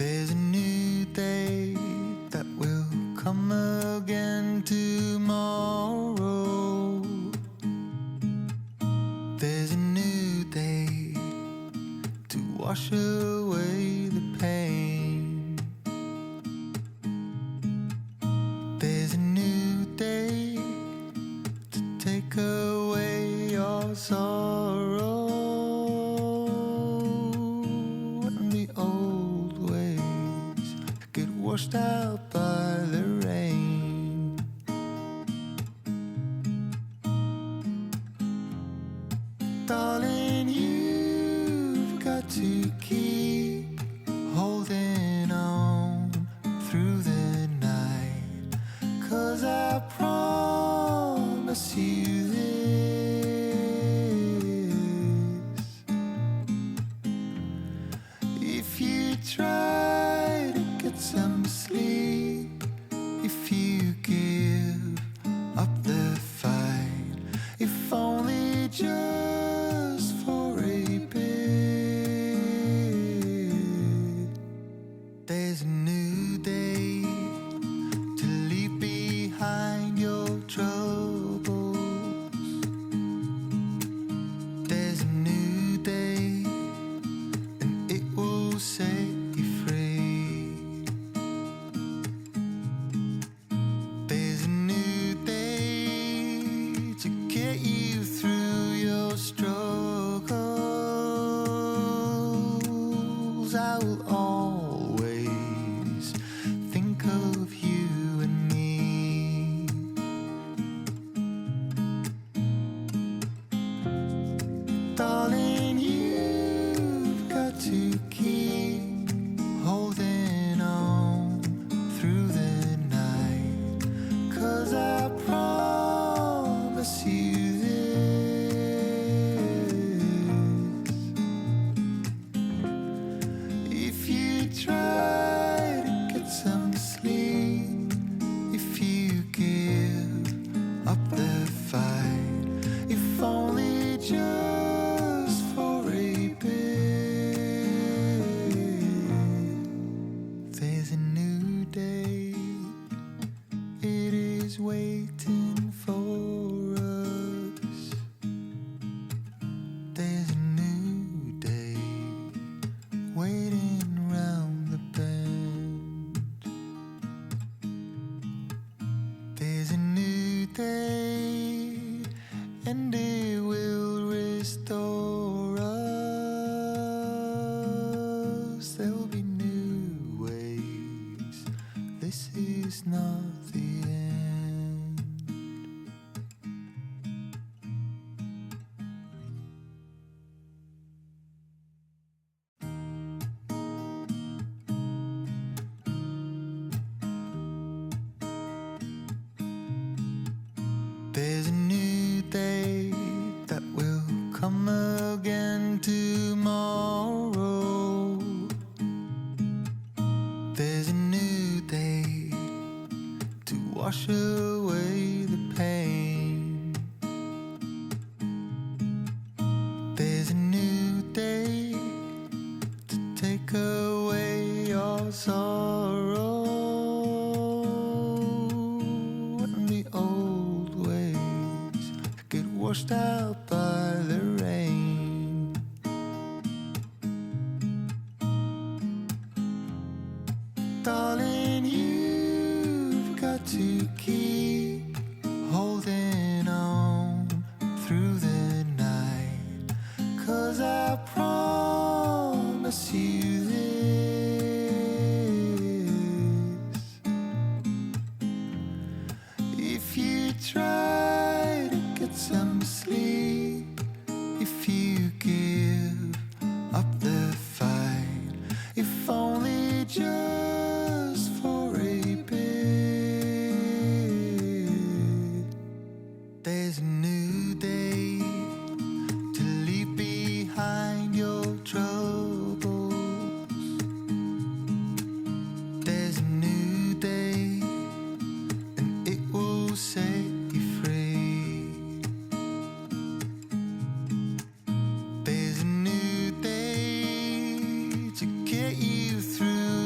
There's a new day that will come again tomorrow. There's a new day to wash away the pain. There's a new day to take away your sorrow, and the old ways get washed out by the rain. Darling, you've got to keep holding on through the night, 'cause I promise you this: if you try to get some sleep, if you give up the fight, if only just for a bit, there's a new day to leave behind your troubles. There's a new day, and it will set you free. There's a new day to get you through your struggles. I will always think of you and me. Darling, you've got to keep holding on through the night, 'cause I promise you this: if you try to get some sleep, if you give up the fight, if only just for a bit, there's a new day. It is waiting for us. There's a new day waiting round the bend. There's a new day, and it will restore us. There'll be new ways. This is not the end. There's a new day that will come again tomorrow. There's a new day to wash away the pain. There's a new day to take away your sorrow, and the old ways get washed out by the rain. Darling, you've got to keep holding on through the night, 'cause I promise you this: if you try to get some sleep, if you give up the fight, if only just for a bit, there's a new day to leave behind your troubles. There's a new day, and it will set you free. There's a new day to get you through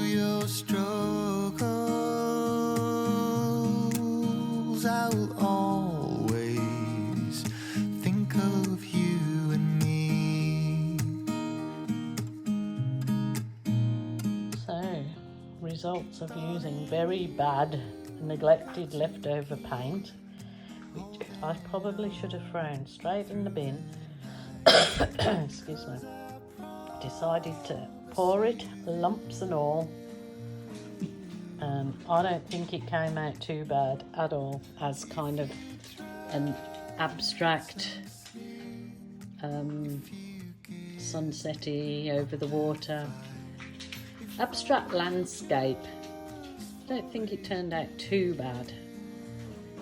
results of using very bad, neglected leftover paint, which I probably should have thrown straight in the bin. Excuse me. Decided to pour it, lumps and all. I don't think it came out too bad at all as kind of an abstract sunsetty over the water, abstract landscape. I don't think it turned out too bad,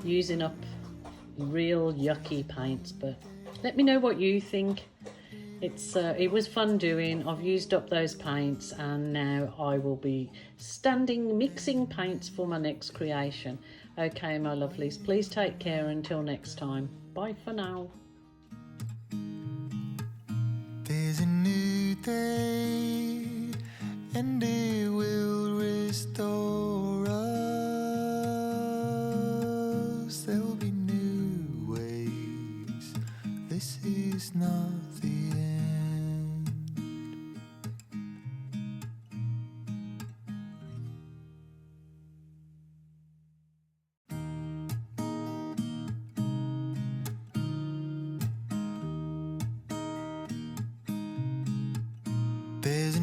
using up real yucky paints, but let me know what you think. It was fun doing. I've used up those paints and now I will be mixing paints for my next creation. Okay, my lovelies, please take care until next time. Bye for now. There's a new day, and it will restore us. There'll be new ways. This is not the end. There's a